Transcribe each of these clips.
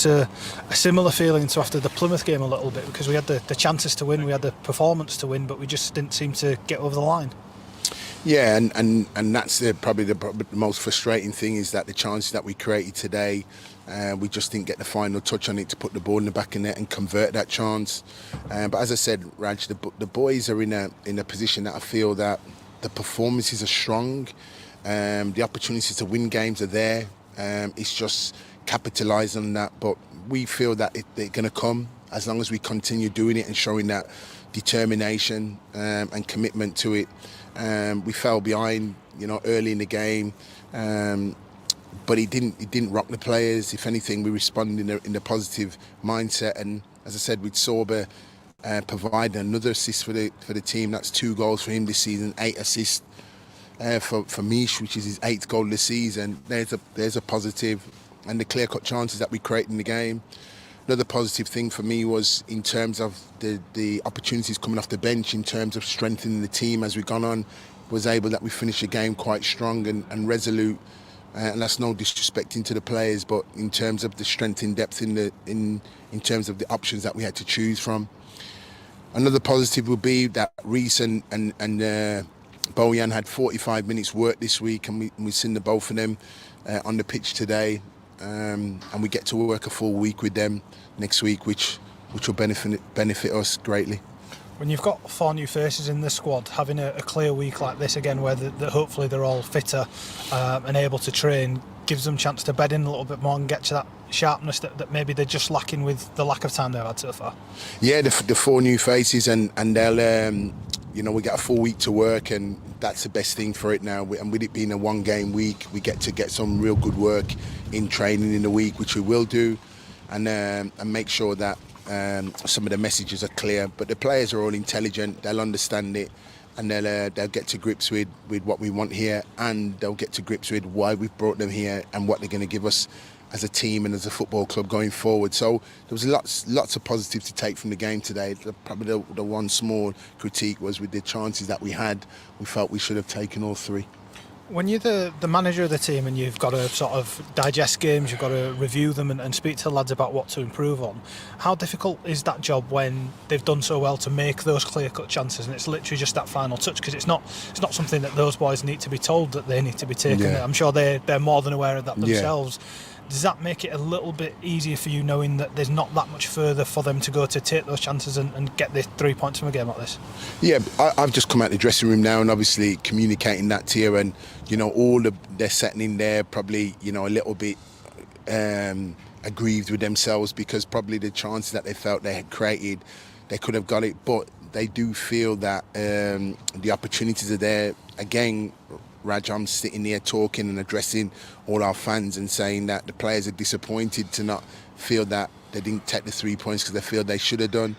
it's a similar feeling to after the Plymouth game a little bit, because we had the chances to win, we had the performance to win, but we just didn't seem to get over the line. Yeah, and that's probably the most frustrating thing, is that the chances that we created today, we just didn't get the final touch on it to put the ball in the back of the net and convert that chance. But as I said, Raj, the boys are in a position that I feel that the performances are strong, the opportunities to win games are there. It's just capitalising on that. But we feel that they're going to come as long as we continue doing it and showing that determination and commitment to it. We fell behind, early in the game, but it didn't rock the players. If anything, we responded in a positive mindset. And as I said, with Sorba providing another assist for the team. That's 2 goals for him this season, 8 assists for Mish, which is his 8th goal this season. There's a positive, and the clear-cut chances that we created in the game. Another positive thing for me was in terms of the opportunities coming off the bench, in terms of strengthening the team as we've gone on, was able that we finished the game quite strong and resolute. And that's no disrespecting to the players, but in terms of the strength in depth in terms of the options that we had to choose from. Another positive would be that Reece and Bojan had 45 minutes work this week, and we've seen the both of them on the pitch today. And we get to work a full week with them next week, which will benefit us greatly. When you've got 4 new faces in the squad, having a clear week like this again, where hopefully they're all fitter and able to train, gives them a chance to bed in a little bit more and get to that sharpness that maybe they're just lacking with the lack of time they've had so far. Yeah, the 4 new faces, and they'll we get a full week to work, and that's the best thing for it now. And with it being a 1-game week, we get to get some real good work in training in the week, which we will do, and make sure that some of the messages are clear. But the players are all intelligent, they'll understand it, and they'll get to grips with what we want here, and they'll get to grips with why we've brought them here and what they're going to give us as a team and as a football club going forward. So there was lots of positives to take from the game today. Probably the one small critique was with the chances that we had, we felt we should have taken all 3. When you're the manager of the team and you've got to sort of digest games, you've got to review them and speak to the lads about what to improve on, how difficult is that job when they've done so well to make those clear-cut chances and it's literally just that final touch? Because it's not something that those boys need to be told that they need to be taken. Yeah. I'm sure they're more than aware of that themselves. Yeah. Does that make it a little bit easier for you, knowing that there's not that much further for them to go to take those chances and get the 3 points from a game like this? Yeah, I've just come out of the dressing room now and obviously communicating that to you, and they're sitting in there probably a little bit aggrieved with themselves, because probably the chances that they felt they had created, they could have got it, but they do feel that the opportunities are there. Again, Raj, I'm sitting here talking and addressing all our fans and saying that the players are disappointed to not feel that they didn't take the 3 points because they feel they should have done.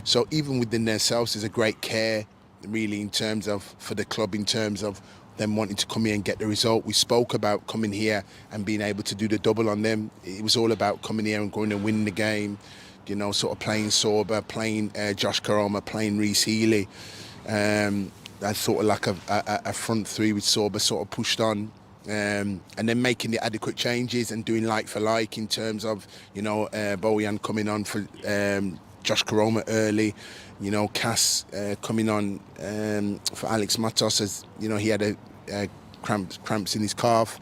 So even within themselves, there's a great care, really, in terms of, for the club, in terms of them wanting to come here and get the result. We spoke about coming here and being able to do the double on them. It was all about coming here and going and winning the game, sort of playing Sorba, playing Josh Karoma, playing Reece Healy. I thought of like a front 3 with Sorba sort of pushed on, and then making the adequate changes and doing like for like in terms of Bojan coming on for Josh Karoma early, Cass coming on for Alex Matos, as he had a cramps in his calf,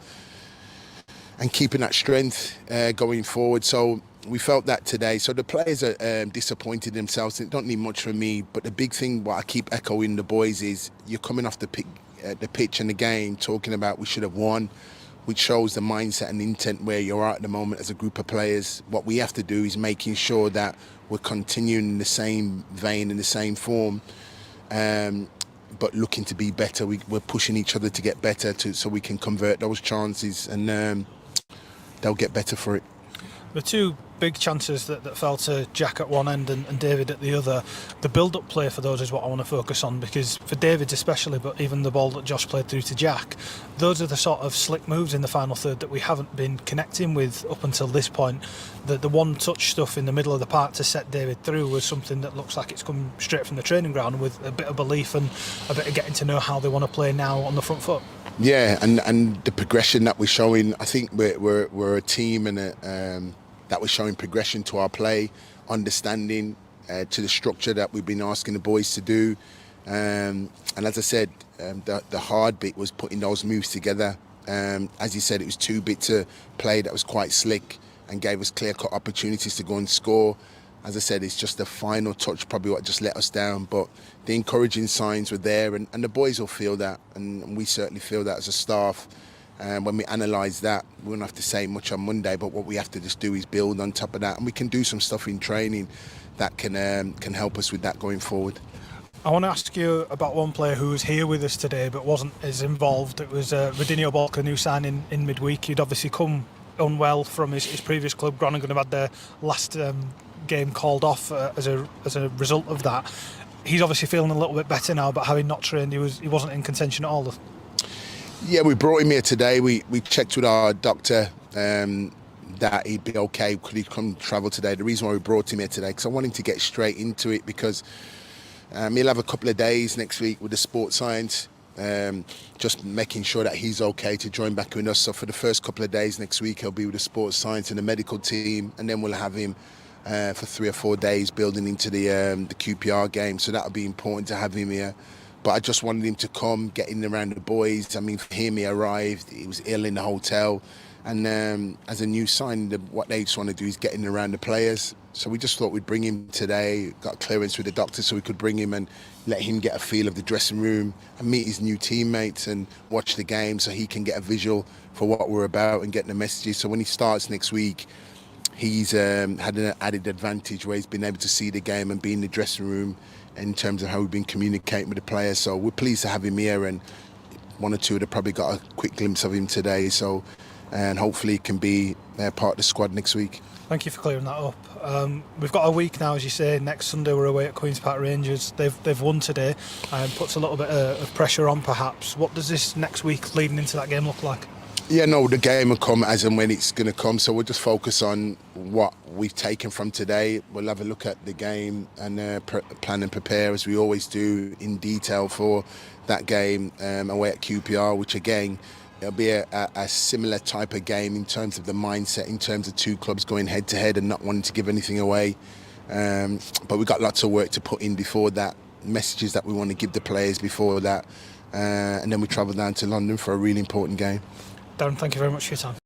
and keeping that strength going forward. So we felt that today. So the players are disappointed themselves. They don't need much from me. But the big thing, what I keep echoing the boys, is you're coming off the pitch and the game talking about we should have won, which shows the mindset and intent where you're at the moment as a group of players. What we have to do is making sure that we're continuing in the same vein, in the same form, but looking to be better. We're pushing each other to get better so we can convert those chances, and they'll get better for it. The 2 big chances that fell to Jack at one end and David at the other, the build-up play for those is what I want to focus on, because for David especially, but even the ball that Josh played through to Jack, those are the sort of slick moves in the final third that we haven't been connecting with up until this point. The one-touch stuff in the middle of the park to set David through was something that looks like it's come straight from the training ground, with a bit of belief and a bit of getting to know how they want to play now on the front foot. Yeah, and the progression that we're showing, I think we're a team and that was showing progression to our play, understanding to the structure that we've been asking the boys to do. And as I said, the hard bit was putting those moves together. As you said, it was two-bit to play that was quite slick and gave us clear-cut opportunities to go and score. As I said, it's just the final touch probably what just let us down. But the encouraging signs were there, and the boys will feel that, and we certainly feel that as a staff. When we analyse that, we won't have to say much on Monday, but what we have to just do is build on top of that, and we can do some stuff in training that can help us with that going forward. I want to ask you about one player who was here with us today but wasn't as involved. It was Radinho Balk, a new signing in midweek. He'd obviously come unwell from his previous club. Groningen have had their last game called off as a result of that. He's obviously feeling a little bit better now, but having not trained, he wasn't in contention at all. Yeah, we brought him here today. We checked with our doctor that he'd be okay. Could he come travel today? The reason why we brought him here today, because I want him to get straight into it, because he'll have a couple of days next week with the sports science, just making sure that he's okay to join back with us. So for the first couple of days next week, he'll be with the sports science and the medical team, and then we'll have him for 3 or 4 days building into the QPR game. So that'll be important to have him here. But I just wanted him to come, get in around the boys. I mean, for him, he arrived, he was ill in the hotel. And as a new sign, what they just want to do is get in around the players. So we just thought we'd bring him today, got clearance with the doctor so we could bring him and let him get a feel of the dressing room and meet his new teammates and watch the game so he can get a visual for what we're about and get the messages. So when he starts next week, he's had an added advantage where he's been able to see the game and be in the dressing room in terms of how we've been communicating with the players. So we're pleased to have him here, and one or two have probably got a quick glimpse of him today. So, and hopefully he can be part of the squad next week. Thank you for clearing that up. We've got a week now, as you say. Next Sunday we're away at Queen's Park Rangers. They've won today, and puts a little bit of pressure on perhaps. What does this next week leading into that game look like? Yeah, no, the game will come as and when it's going to come. So we'll just focus on what we've taken from today. We'll have a look at the game and plan and prepare, as we always do, in detail for that game away at QPR, which again, it'll be a similar type of game in terms of the mindset, in terms of two clubs going head to head and not wanting to give anything away. But we've got lots of work to put in before that, messages that we want to give the players before that. And then we travel down to London for a really important game. Darren, thank you very much for your time.